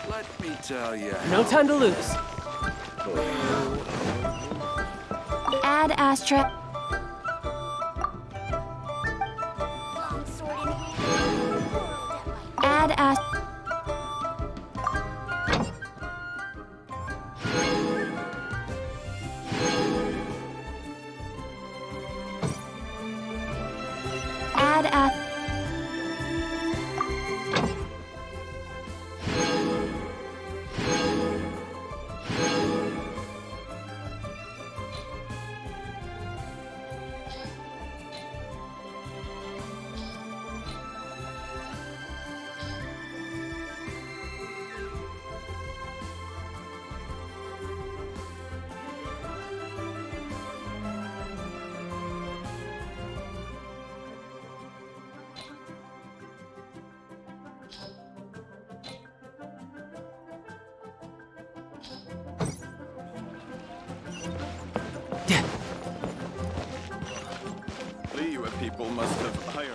Let me tell you. No time to lose. Add Astra. Add Astra. Add Astra. Liyue people must have iron.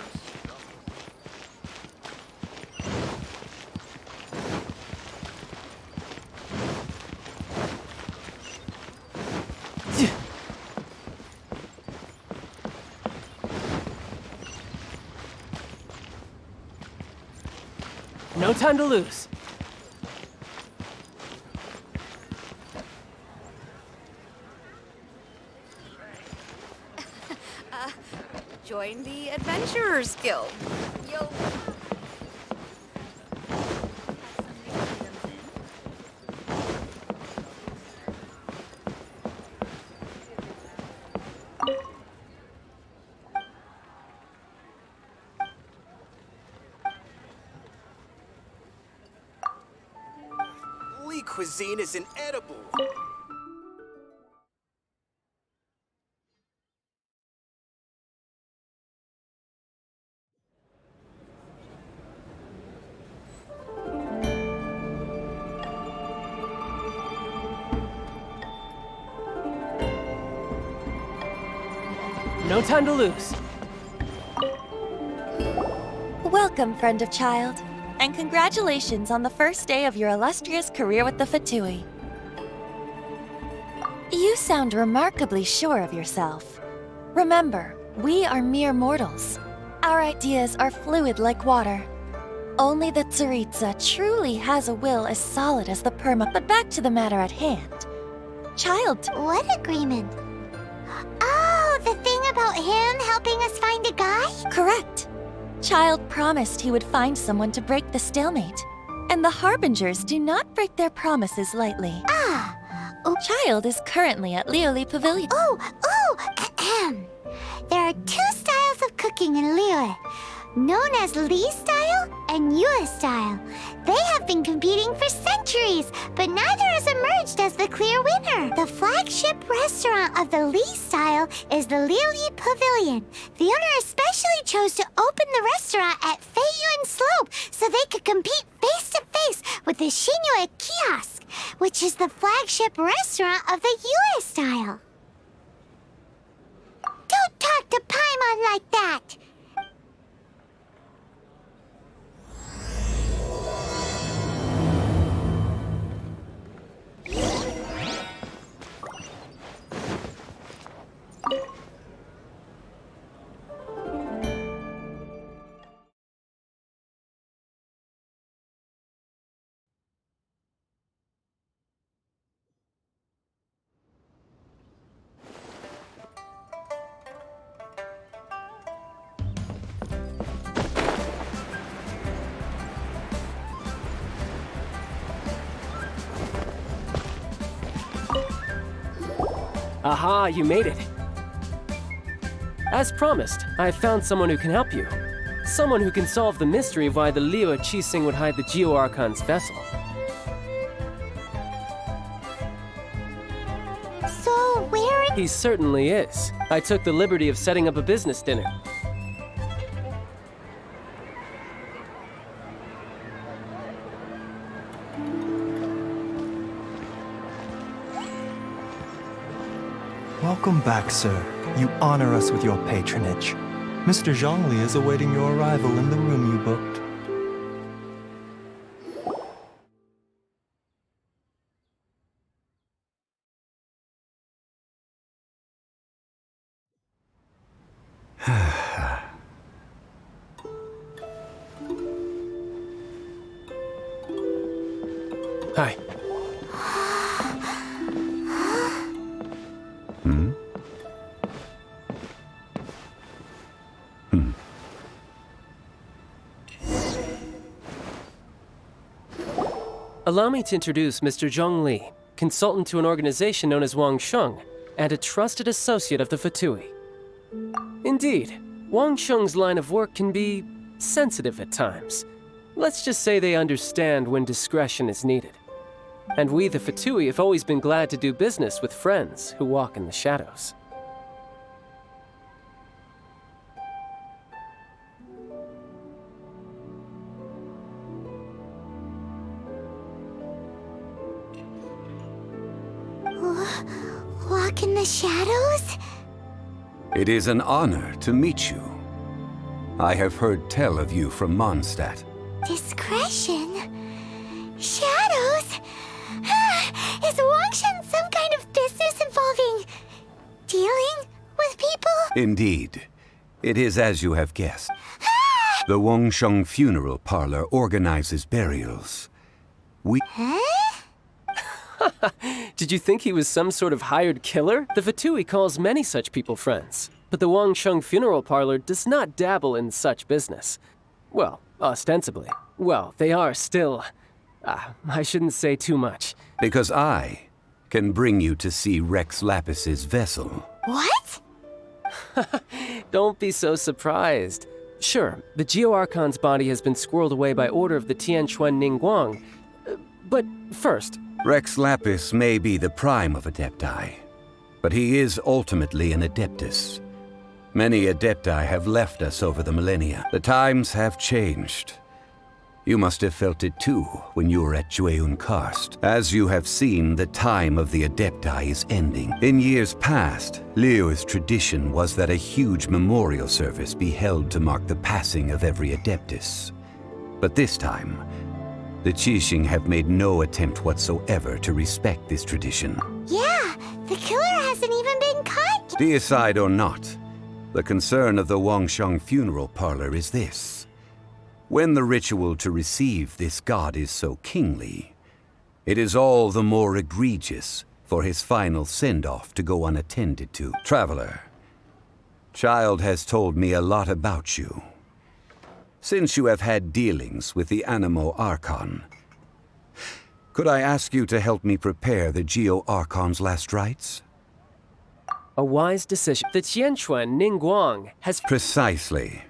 No time to lose. Join the Adventurers Guild. Yo. Lee cuisine is inedible. No time to lose. Welcome, friend of child, and congratulations on the first day of your illustrious career with the Fatui. You sound remarkably sure of yourself. Remember, we are mere mortals. Our ideas are fluid like water. Only the Tsaritsa truly has a will as solid as the Perma. But back to the matter at hand. Child, What agreement? Oh, the thing about him helping us find a guy? correct. Child promised he would find someone to break the stalemate. And the Harbingers do not break their promises lightly. Ah. Oh, Child is currently at Lioli Pavilion. ahem. There are two styles of cooking in Liyue, known as Li style and Yue style. They have been competing for centuries, but neither has emerged as the clear winner. The flagship restaurant of the Li style is the Lioli Pavilion. The owner especially chose to open the restaurant at Feiyuan Slope so they could compete face to face with the Shinue Kiosk, which is the flagship restaurant of the Yue style. Don't talk to Paimon like that! Aha, you made it. As promised, I have found someone who can help you. Someone who can solve the mystery of why the Liyue Qixing would hide the Geo Archon's vessel. So, where is... He certainly is. I took the liberty of setting up a business dinner. Welcome back, sir. You honor us with your patronage. Mr. Zhongli is awaiting your arrival in the room you booked. Hi. Allow me to introduce Mr. Zhong Li, consultant to an organization known as Wang Sheng, and a trusted associate of the Fatui. Indeed, Wang Sheng's line of work can be sensitive at times. Let's just say they understand when discretion is needed. And we, the Fatui, have always been glad to do business with friends who walk in the shadows. Walk in the shadows? It is an honor to meet you. I have heard tell of you from Mondstadt. Discretion? Shadows? Is Wangshan some kind of business involving dealing with people? Indeed. It is as you have guessed. The Wangsheng Funeral Parlor organizes burials. Did you think he was some sort of hired killer? The Fatui calls many such people friends, but the Wangsheng Funeral Parlor does not dabble in such business. Well, ostensibly. Well, they are still... I shouldn't say too much. Because I can bring you to see Rex Lapis's vessel. What? Don't be so surprised. Sure, the Geo Archon's body has been squirreled away by order of the Tianquan Ningguang. But first... Rex Lapis may be the prime of Adepti, but he is ultimately an Adeptus. Many Adepti have left us over the millennia. The times have changed. You must have felt it too when you were at Jueyun Karst. As you have seen, the time of the Adepti is ending. In years past, Liyue's tradition was that a huge memorial service be held to mark the passing of every Adeptus. But this time, the Qixing have made no attempt whatsoever to respect this tradition. Yeah, the killer hasn't even been caught. Deicide or not, the concern of the Wangsheng Funeral Parlor is this. When the ritual to receive this god is so kingly, it is all the more egregious for his final send-off to go unattended to. Traveler, Child has told me a lot about you. Since you have had dealings with the Animo Archon, could I ask you to help me prepare the Geo Archon's last rites? A wise decision. The Tianquan Ningguang has... Precisely.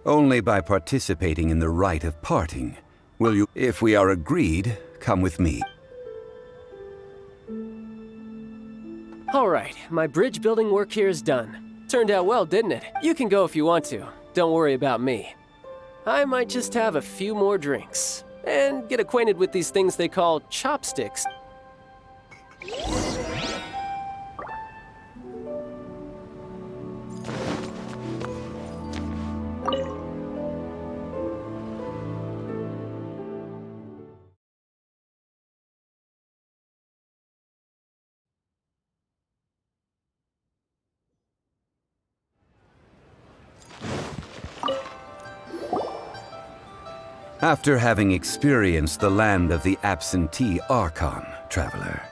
Only by participating in the rite of parting will you, if we are agreed, come with me. All right, my bridge building work here is done. Turned out well, didn't it? You can go if you want to. Don't worry about me. I might just have a few more drinks and get acquainted with these things they call chopsticks. After having experienced the land of the absentee Archon, Traveler,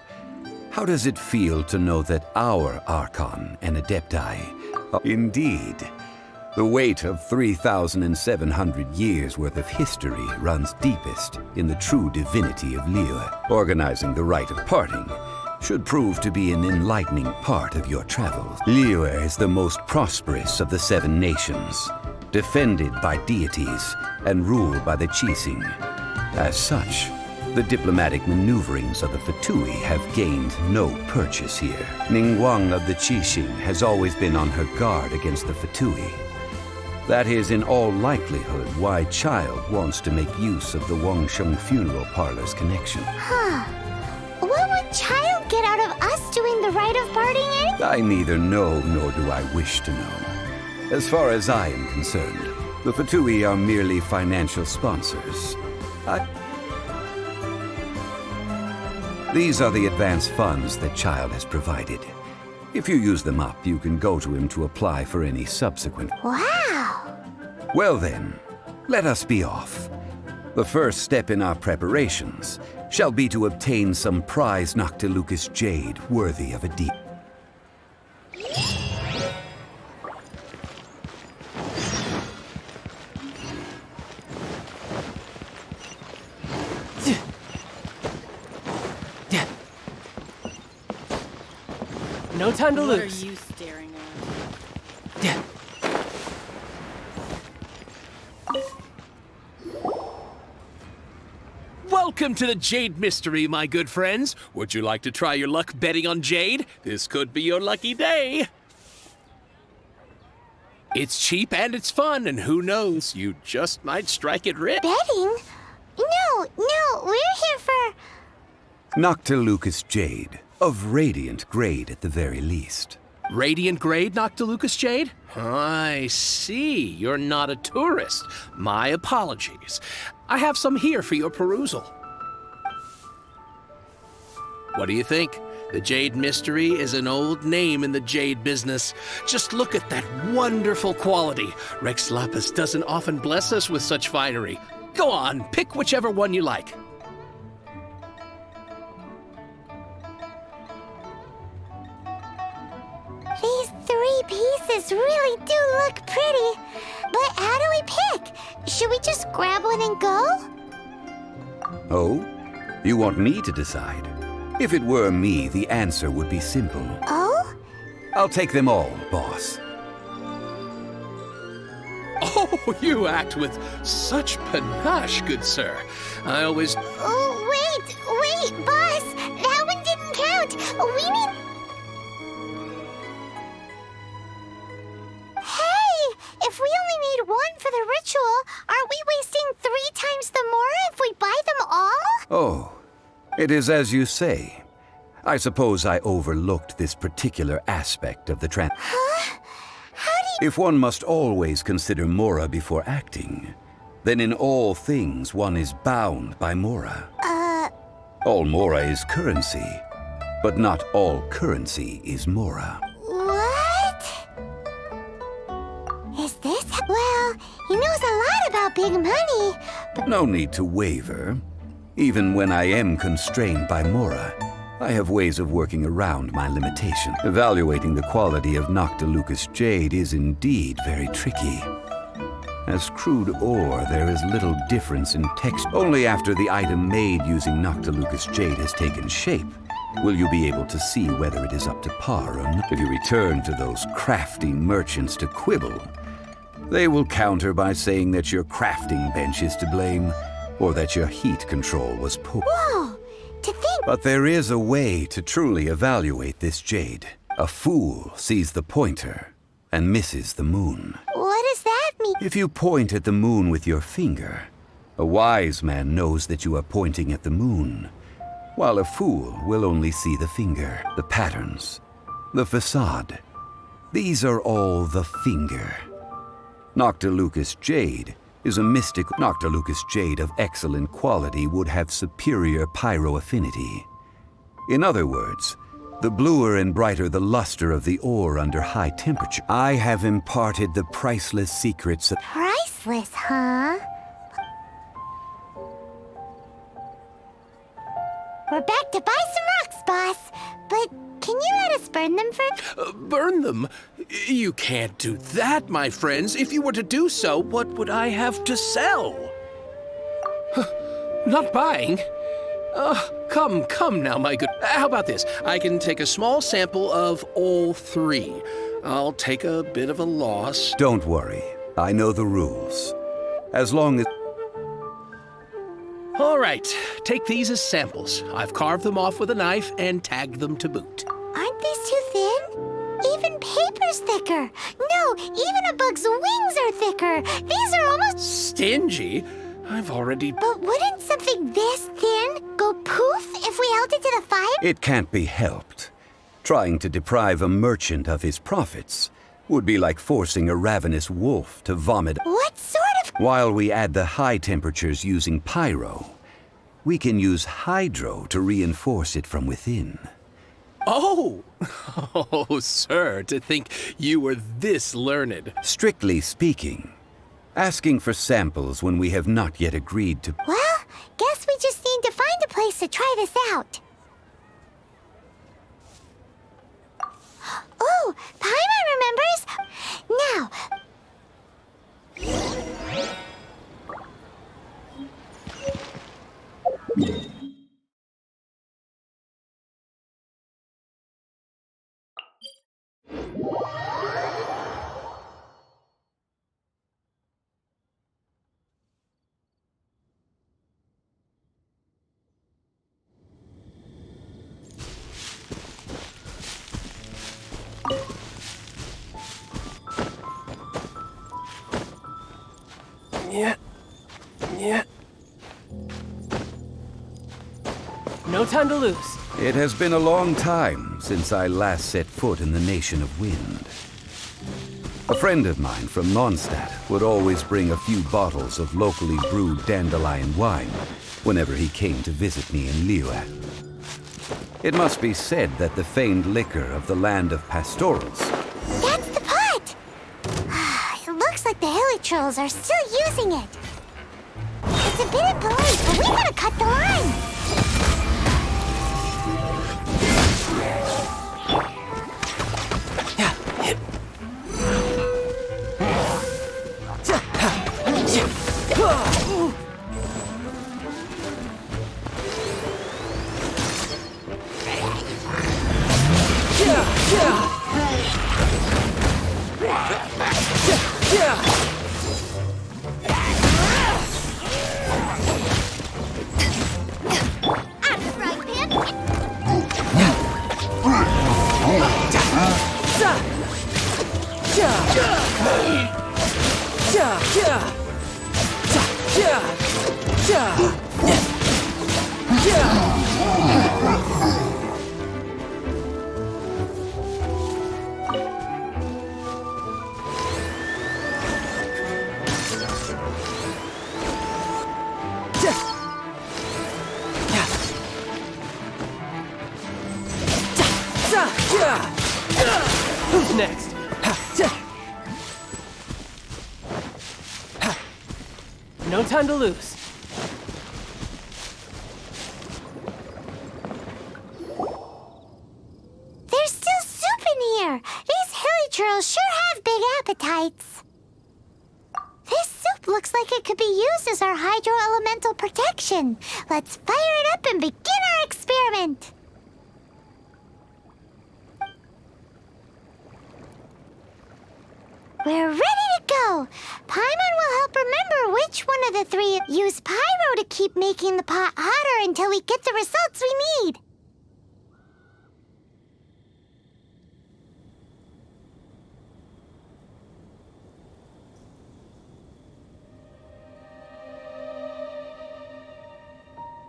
how does it feel to know that our Archon and Adepti indeed, the weight of 3,700 years worth of history runs deepest in the true divinity of Liyue. Organizing the rite of parting should prove to be an enlightening part of your travels. Liyue is the most prosperous of the 7 nations, defended by deities and ruled by the Qixing. As such, the diplomatic maneuverings of the Fatui have gained no purchase here. Ningguang of the Qixing has always been on her guard against the Fatui. That is in all likelihood why Child wants to make use of the Wangsheng funeral parlor's connection. Huh. What would Child get out of us doing the rite of parting anyway? I neither know nor do I wish to know. As far as I am concerned, the Fatui are merely financial sponsors. These are the advance funds that Child has provided. If you use them up, you can go to him to apply for any subsequent. Wow. Well then, let us be off. The first step in our preparations shall be to obtain some prized Noctilucous jade worthy of a deep. No time to What lose. are you staring at? Yeah. Welcome to the Jade Mystery, my good friends. Would you like to try your luck betting on Jade? This could be your lucky day. It's cheap and it's fun, and who knows, you just might strike it rich. Betting? No, we're here for... Noctilucous jade, of radiant grade at the very least. Radiant grade, Noctilucous Jade? I see. You're not a tourist. My apologies. I have some here for your perusal. What do you think? The Jade Mystery is an old name in the jade business. Just look at that wonderful quality. Rex Lapis doesn't often bless us with such finery. Go on, pick whichever one you like. These 3 pieces really do look pretty. But how do we pick? Should we just grab one and go? Oh? You want me to decide? If it were me, the answer would be simple. Oh? I'll take them all, boss. Oh, you act with such panache, good sir. I always... Oh, wait, boss! That one didn't count! We need... Hey! If we only need one for the ritual, aren't we wasting 3 times the more if we buy them all? Oh, it is as you say. I suppose I overlooked this particular aspect of the Huh? How do you... If one must always consider Mora before acting, then in all things one is bound by Mora. All Mora is currency, but not all currency is Mora. What? Is this... Well, he knows a lot about big money, but... No need to waver. Even when I am constrained by Mora, I have ways of working around my limitation. Evaluating the quality of Noctilucous jade is indeed very tricky. As crude ore, there is little difference in texture. Only after the item made using Noctilucous jade has taken shape will you be able to see whether it is up to par or not. If you return to those crafty merchants to quibble, they will counter by saying that your crafting bench is to blame, or that your heat control was poor. Whoa! To think... But there is a way to truly evaluate this jade. A fool sees the pointer and misses the moon. What does that mean? If you point at the moon with your finger, a wise man knows that you are pointing at the moon, while a fool will only see the finger, the patterns, the facade. These are all the finger. Noctilucous jade is a mystic. Noctilucous jade of excellent quality would have superior pyro affinity. In other words, the bluer and brighter the luster of the ore under high temperature. I have imparted the priceless secrets of... Priceless, huh? We're back to buy some rocks, boss. But can you let us burn them first? Burn them? You can't do that, my friends. If you were to do so, what would I have to sell? Not buying? Come now, my good. How about this? I can take a small sample of all three. I'll take a bit of a loss. Don't worry. I know the rules. As long as... All right, take these as samples. I've carved them off with a knife and tagged them to boot. Aren't these too thin? Even paper's thicker. No, even a bug's wings are thicker. These are almost... Stingy? I've already... But wouldn't something this thin go poof if we held it to the fire? It can't be helped. Trying to deprive a merchant of his profits would be like forcing a ravenous wolf to vomit. What sort of... While we add the high temperatures using pyro, we can use hydro to reinforce it from within. Oh! Oh, sir, to think you were this learned. Strictly speaking, asking for samples when we have not yet agreed to... Well, guess we just need to find a place to try this out. Oh, Paimon remembers! Now... Yeah. No time to lose. It has been a long time since I last set foot in the Nation of Wind. A friend of mine from Mondstadt would always bring a few bottles of locally brewed dandelion wine whenever he came to visit me in Liyue. It must be said that the famed liquor of the land of pastorals... That's the pot! It looks like the hilly trolls are still using it. It's a bit impolite, but we gotta cut the line! Who's next? No time to lose. There's still soup in here! These hilly trolls sure have big appetites. This soup looks like it could be used as our hydro-elemental protection. Let's fire it up and begin our experiment. We're ready to go! Paimon will help remember which one of the three use pyro to keep making the pot hotter until we get the results we need.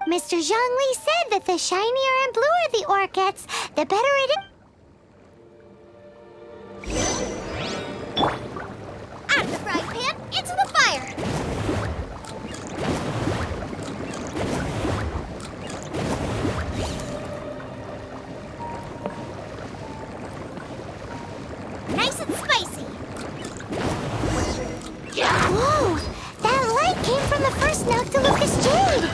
Mr. Zhongli said that the shinier and bluer the ore gets, the better it is. Out of the frying pan, into the fire! Nice and spicy! Whoa! That light came from the first Noctilucous Jade!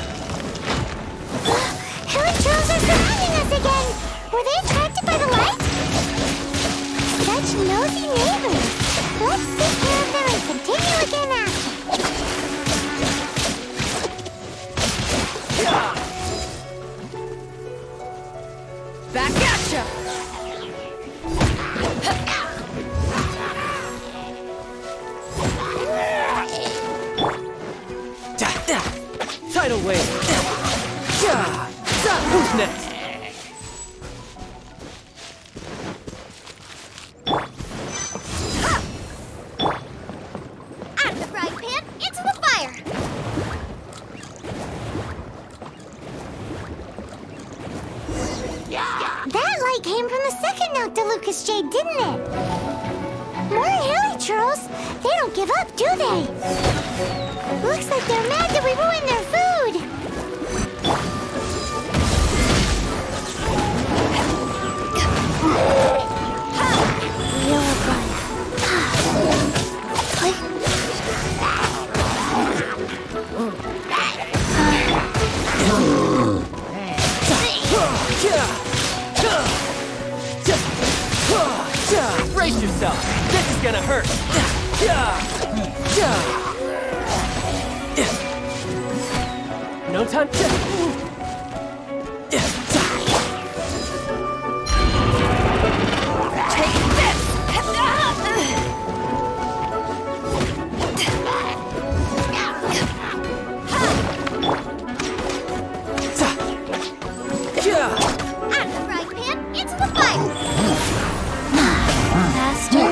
Hilly trolls are surrounding us again! Were they attracted by the light? Such nosy neighbors! Let's take care of them and continue again after. knocked a Lucas Jade, didn't it? More hilly churls. They don't give up, do they? Looks like they're mad that we ruined their food. Brace yourself. This is gonna hurt. No time to... Out of the frying pan, into the fire! Faster.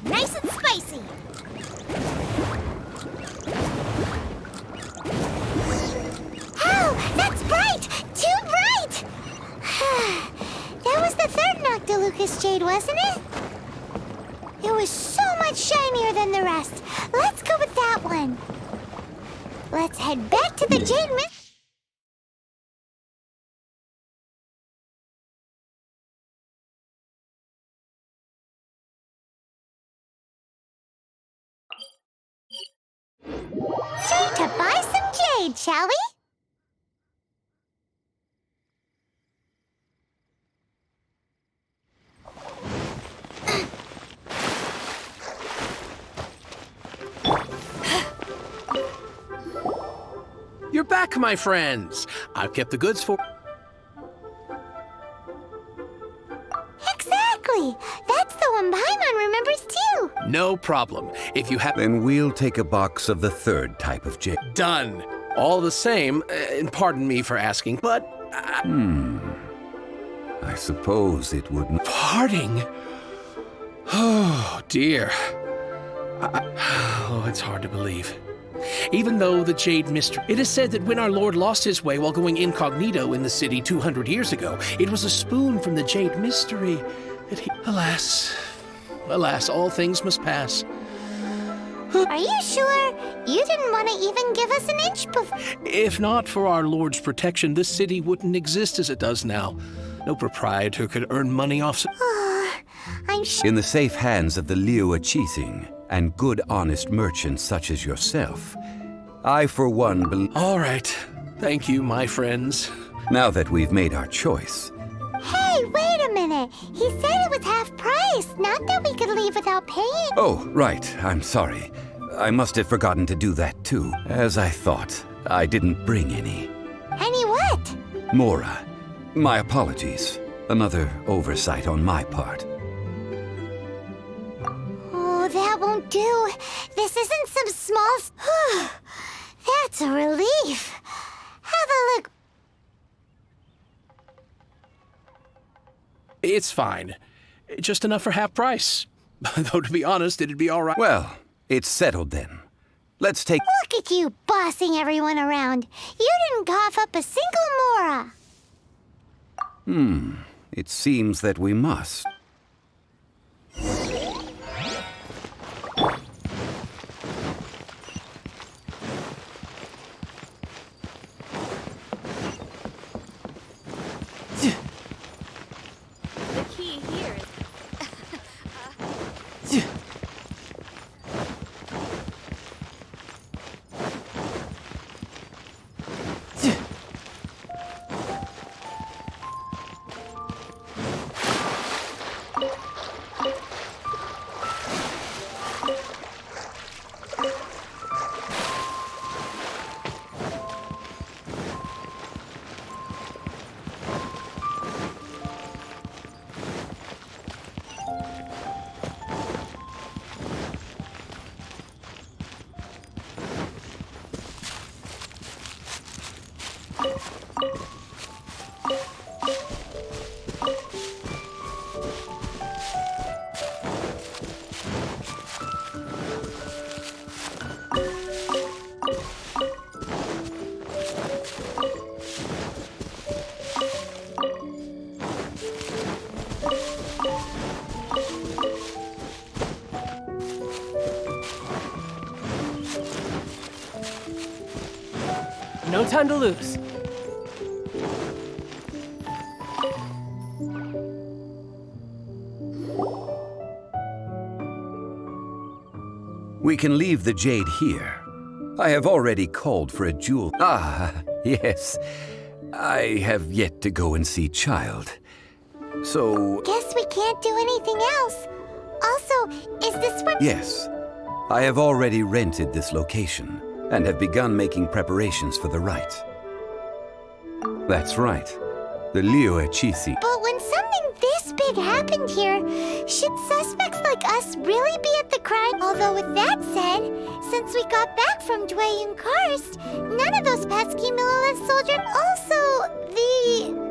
Nice and spicy! Oh, that's bright! Too bright! That was the third Nocta Lucas Jade, wasn't it? It was so much shinier than the rest. Let's go with that one. Let's head back to the Jade Mystery. To buy some jade, shall we? You're back, my friends. I've kept the goods for... Exactly! That's the one Paimon remembers too! No problem. If you have... Then we'll take a box of the third type of jade. Done. All the same, and pardon me for asking, but... I suppose it wouldn't... Parting? Oh, dear. Oh, it's hard to believe. Even though the Jade Mystery... It is said that when our Lord lost his way while going incognito in the city 200 years ago, it was a spoon from the Jade Mystery that he... Alas, all things must pass. Are you sure? You didn't want to even give us an inch before. If not for our Lord's protection, this city wouldn't exist as it does now. No proprietor could earn money off... I'm sure. In the safe hands of the Liu Cheating and good honest merchants such as yourself, I for one believe... All right. Thank you, my friends. Now that we've made our choice... Hey, wait a minute. He said it was half price, not that we could leave without paying. Oh, right. I'm sorry. I must have forgotten to do that too. As I thought, I didn't bring any. Any what? Mora, my apologies. Another oversight on my part. Oh, that won't do. This isn't some small... That's a relief. Have a look. It's fine. Just enough for half price. Though, to be honest, it'd be all right. Well, it's settled then. Let's take... Look at you bossing everyone around. You didn't cough up a single Mora. It seems that we must. The key here is... time to lose. We can leave the jade here. I have already called for a jewel. Ah, yes. I have yet to go and see Child. So... Guess we can't do anything else. Also, is this where... Yes. I have already rented this location and have begun making preparations for the rite. That's right. The Liyue Qixi. But when something this big happened here, should suspects like us really be at the crime? Although with that said, since we got back from Dwayun Karst, none of those pesky Millelith soldiers... Also, the,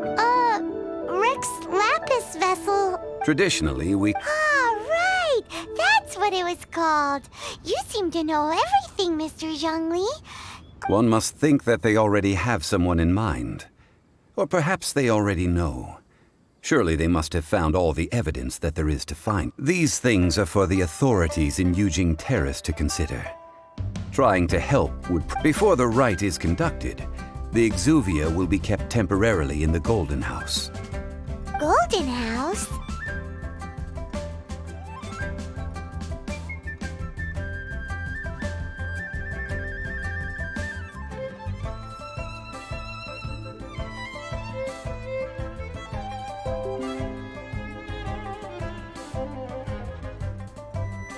Rex Lapis vessel... Traditionally, we... Ah, right! That's what it was called. You seem to know everything, Mr. Zhongli. One must think that they already have someone in mind. Or perhaps they already know. Surely they must have found all the evidence that there is to find. These things are for the authorities in Yujing Terrace to consider. Trying to help would... Before the rite is conducted, the Exuvia will be kept temporarily in the Golden House. Golden House?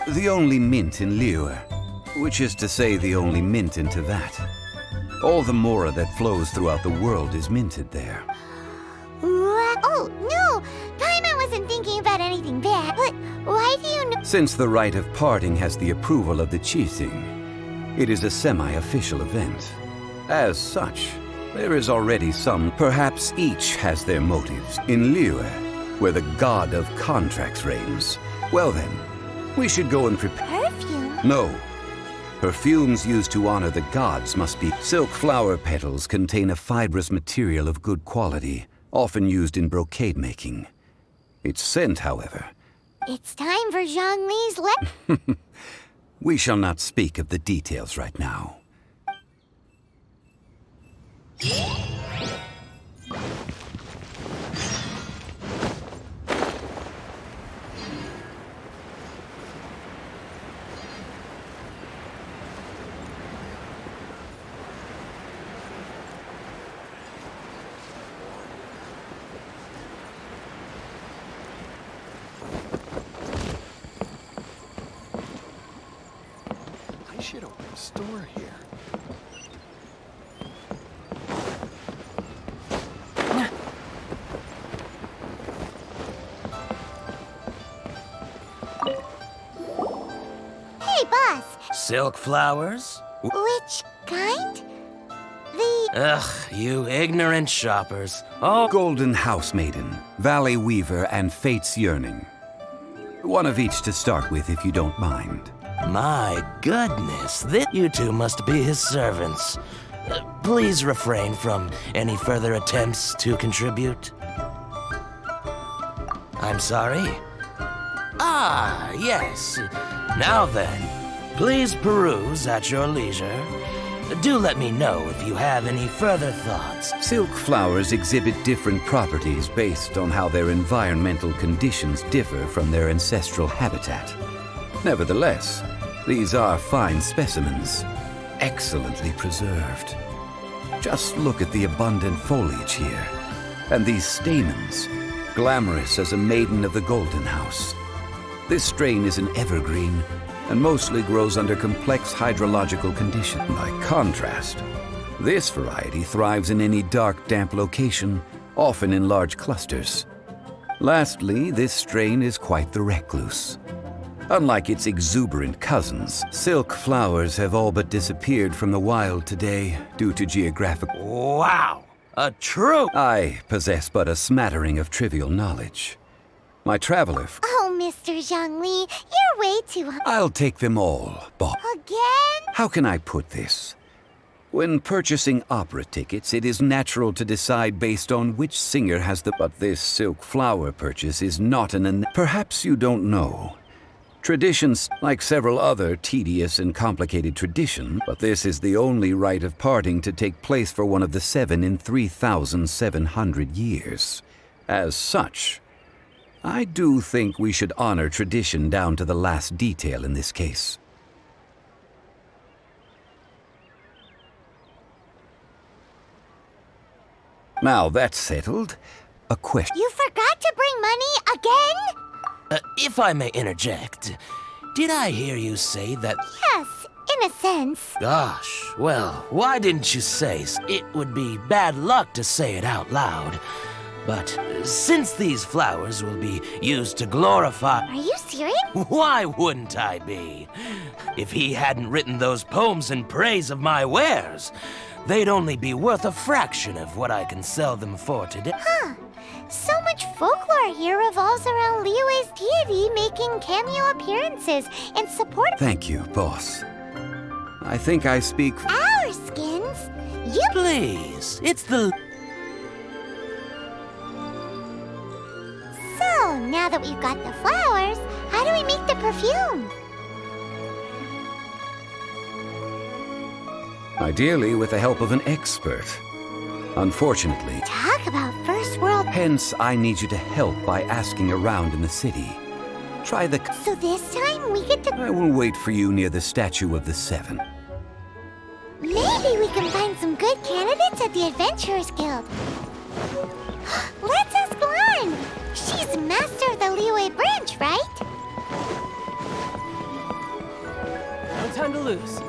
The only mint in Liyue, which is to say the only mint in Teyvat. All the mora that flows throughout the world is minted there. Oh, no! Paimon wasn't thinking about anything bad. But why do you know... Since the rite of parting has the approval of the Qixing, it is a semi-official event. As such, there is already some... Perhaps each has their motives. In Liyue, where the god of contracts reigns, well then, we should go and prepare... Perfume? No. Perfumes used to honor the gods must be... Silk flower petals contain a fibrous material of good quality, often used in brocade making. Its scent, however... It's time for Zhongli's We shall not speak of the details right now. I should open a store here. Hey, boss! Silk flowers? Which kind? The... Ugh, you ignorant shoppers. Oh, Golden House Maiden, Valley Weaver, and Fate's Yearning. One of each to start with, if you don't mind. my goodness, you two must be his servants. Please refrain from any further attempts to contribute. I'm sorry? Ah, yes. Now then, please peruse at your leisure. Do let me know if you have any further thoughts. Silk flowers exhibit different properties based on how their environmental conditions differ from their ancestral habitat. Nevertheless, these are fine specimens, excellently preserved. Just look at the abundant foliage here, and these stamens, glamorous as a maiden of the Golden House. This strain is an evergreen, and mostly grows under complex hydrological conditions. By contrast, this variety thrives in any dark, damp location, often in large clusters. Lastly, this strain is quite the recluse. Unlike its exuberant cousins, silk flowers have all but disappeared from the wild today due to geographic... Wow! A true... I possess but a smattering of trivial knowledge. My traveler... Oh, Mr. Zhongli, you're way too... I'll take them all, Bob. Again? How can I put this? When purchasing opera tickets, it is natural to decide based on which singer has the... But this silk flower purchase is not an... Perhaps you don't know. Traditions, like several other tedious and complicated traditions, but this is the only rite of parting to take place for one of the 7 in 3,700 years. As such, I do think we should honor tradition down to the last detail in this case. Now that's settled, a question. You forgot to bring money again? If I may interject, did I hear you say that? Yes, in a sense. Gosh, well, why didn't you say it would be bad luck to say it out loud? But since these flowers will be used to glorify... Are you serious? Why wouldn't I be? If he hadn't written those poems in praise of my wares, they'd only be worth a fraction of what I can sell them for today. Huh. So much folklore here revolves around Liyue's deity making cameo appearances in support of... Thank you, boss. I think I speak... Our skins? You... Please, it's the... So, now that we've got the flowers, how do we make the perfume? Ideally with the help of an expert. Unfortunately... Talk about first world... Hence, I need you to help by asking around in the city. Try the... So this time we get to... I will wait for you near the Statue of the Seven. Maybe we can find some good candidates at the Adventurers Guild. Let's ask Lan! She's master of the Liyue branch, right? No time to lose.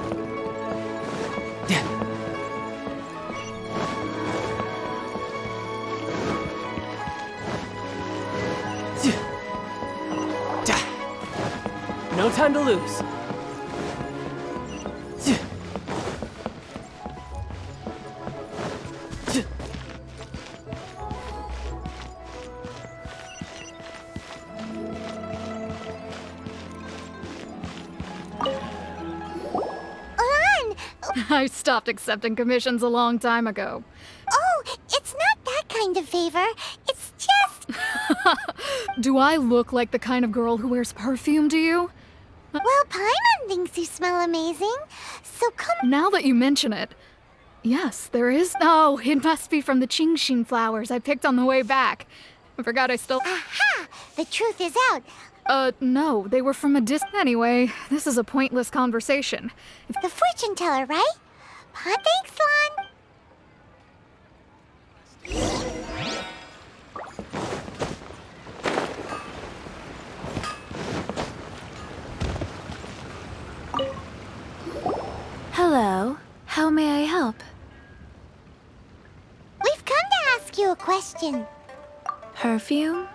No time to lose. I stopped accepting commissions a long time ago. Oh, it's not that kind of favor. It's just... Do I look like the kind of girl who wears perfume to you? Well, Paimon thinks you smell amazing, so come... Now that you mention it, yes, there is... Oh, it must be from the Genshin flowers I picked on the way back. I forgot I still... Aha! The truth is out. No, they were from a Anyway, this is a pointless conversation. The fortune teller, right? Thanks, Lan. Hello. How may I help? We've come to ask you a question. Perfume?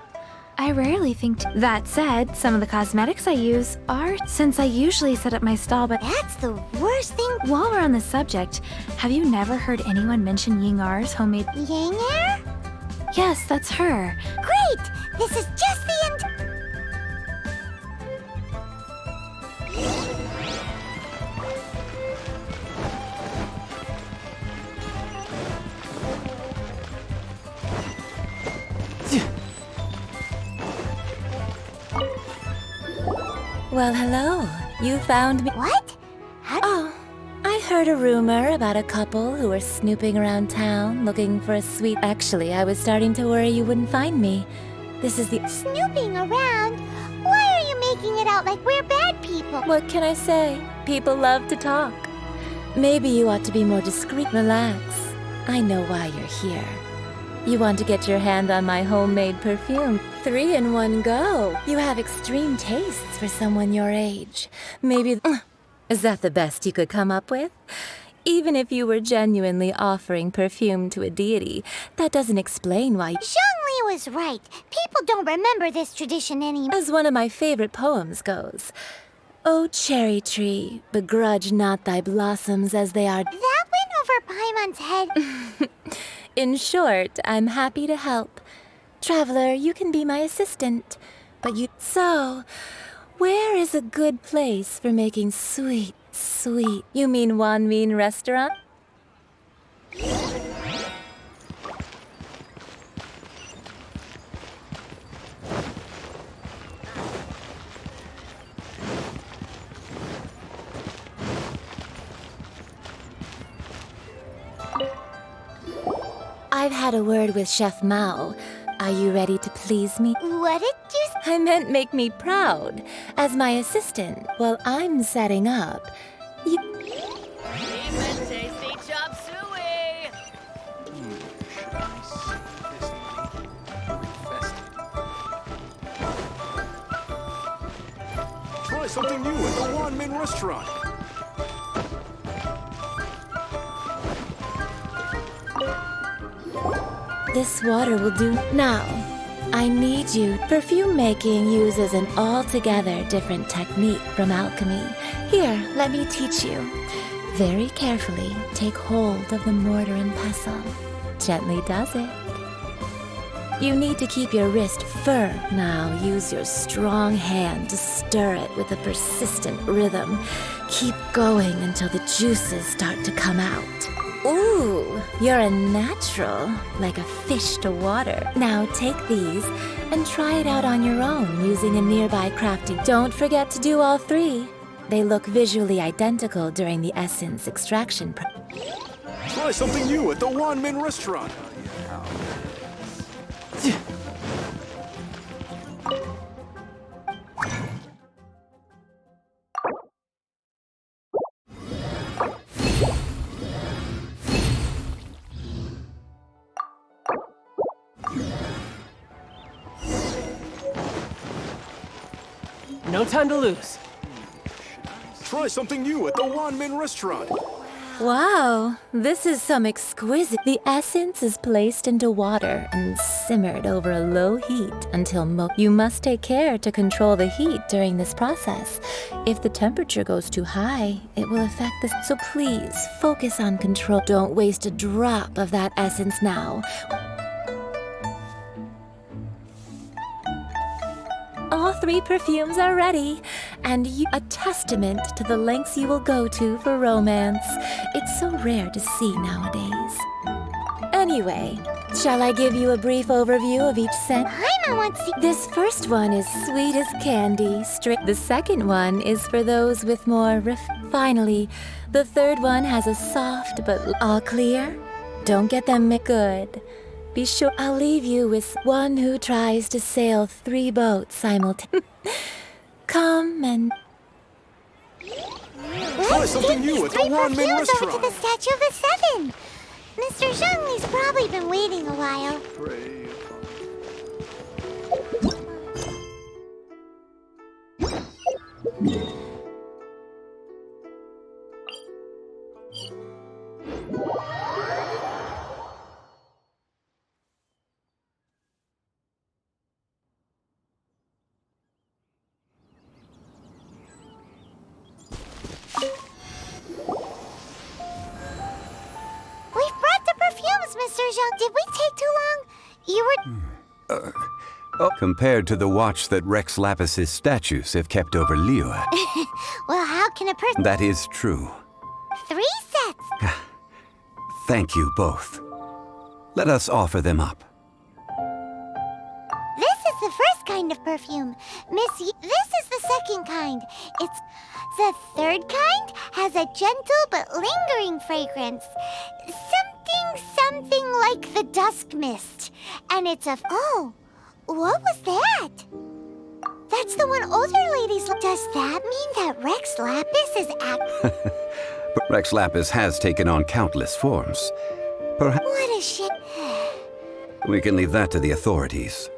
I rarely think That said, some of the cosmetics I use are, since I usually set up my stall, but That's the worst thing. while we're on the subject, have you never heard anyone mention Ying-Ar's homemade... Yang-er? Yes, that's her. Great! This is just the end. Well, hello. You found me. What? Oh, I heard a rumor about a couple who were snooping around town looking for a sweet... Actually, I was starting to worry you wouldn't find me. This is the... Snooping around? Why are you making it out like we're bad people? What can I say? People love to talk. Maybe you ought to be more discreet. Relax. I know why you're here. You want to get your hand on my homemade perfume. 3 in one go. You have extreme tastes for someone your age. Maybe... Is that the best you could come up with? Even if you were genuinely offering perfume to a deity, that doesn't explain why... Zhongli was right. People don't remember this tradition anymore. As one of my favorite poems goes, "O cherry tree, begrudge not thy blossoms as they are..." That went over Paimon's head. In short, I'm happy to help. Traveler, you can be my assistant. But you... So, where is a good place for making sweet, sweet... You mean Wanmin restaurant? I've had a word with Chef Mao. Are you ready to please me? What did you say? I meant make me proud. As my assistant, while I'm setting up, you... Tasty chop suey! Should I see this lady or infested? Try something new at the Wan Min restaurant. This water will do. Now, I need you. Perfume making uses an altogether different technique from alchemy. Here, let me teach you. Very carefully, take hold of the mortar and pestle. Gently does it. You need to keep your wrist firm. Now, use your strong hand to stir it with a persistent rhythm. Keep going until the juices start to come out. Ooh, you're a natural, like a fish to water. Now take these and try it out on your own using a nearby crafting. Don't forget to do all three. They look visually identical during the essence extraction process. Try something new at the Wan Min restaurant. No time to lose. Try something new at the Wan Min restaurant. Wow, this is some exquisite. The essence is placed into water and simmered over a low heat until you must take care to control the heat during this process. If the temperature goes too high, it will affect the... So please, focus on control. Don't waste a drop of that essence now. All three perfumes are ready, and a testament to the lengths you will go to for romance. It's so rare to see nowadays. Anyway, shall I give you a brief overview of each scent? Paimon wants to... This first one is sweet as candy. The second one is for those with more Finally, the third one has a soft but all clear. Don't get them good. Be sure I'll leave you with one who tries to sail 3 boats simultaneously. Come and... Try something new at the Wan Min over to restaurant. the Statue of the Seven. Mr. Zhongli's probably been waiting a while. Pray. We've brought the perfumes, Mr. Zhong. Did we take too long? You were... Compared to the watch that Rex Lapis's statues have kept over Liyue. Well, how can a person... That is true. 3 sets. Thank you both. Let us offer them up. This is the first kind of perfume. This is the second kind. It's... The third kind has a gentle but lingering fragrance. Something like the dusk mist. And it's a... Oh, what was that? That's the one older ladies... Does that mean that Rex Lapis is But Rex Lapis has taken on countless forms. Perhaps What a shit. we can leave that to the authorities.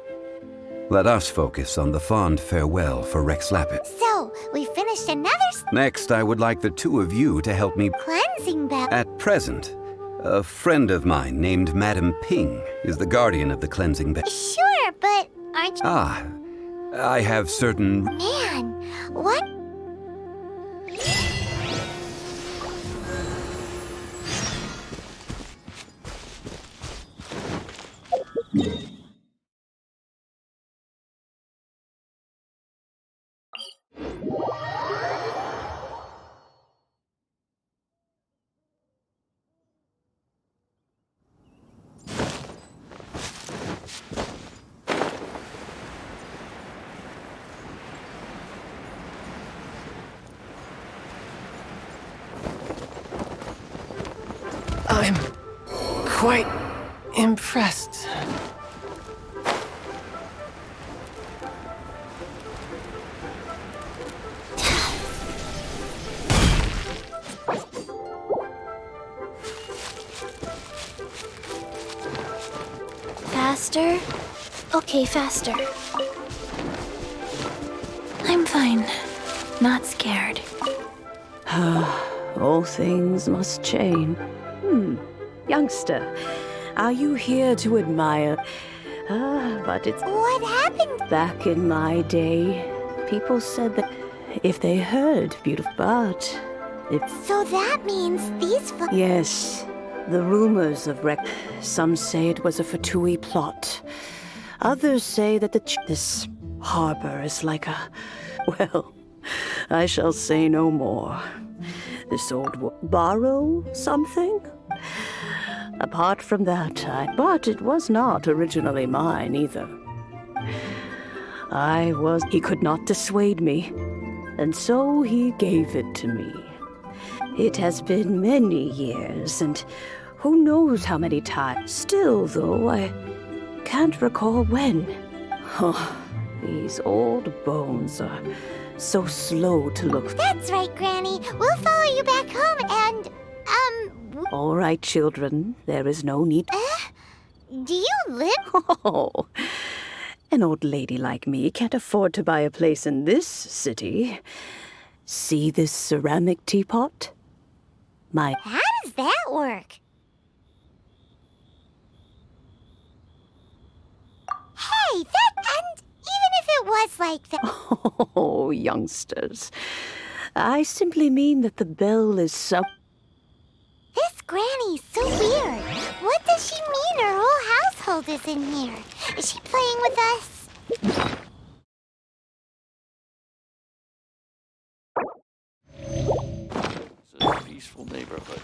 Let us focus on the fond farewell for Rex Lapis. So, we finished another Next, I would like the two of you to help me. cleansing bell. At present, a friend of mine named Madame Ping is the guardian of the cleansing bell. Sure, but aren't you... Ah, I have certain... Man, what? I'm quite impressed. Faster? Okay, faster. I'm fine. Not scared. All things must change. Youngster, are you here to admire? But it's... What happened? Back in my day, people said that if they heard beautiful, but if... So that means these Yes, the rumors of Some say it was a Fatui plot. Others say that this harbor is like a... Well, I shall say no more. This borrow something? Apart from that, but it was not originally mine either. He could not dissuade me, and so he gave it to me. It has been many years, and who knows how many times. Still, though, I can't recall when. Oh, these old bones are so slow to look. That's right, Granny. We'll follow you back home and, All right, children. There is no need. Do you live? Oh, an old lady like me can't afford to buy a place in this city. See this ceramic teapot? How does that work? Hey, and even if it was like that... Oh, youngsters. I simply mean that the bell is so... This Granny's so weird. What does she mean her whole household is in here? Is she playing with us? It's a peaceful neighborhood.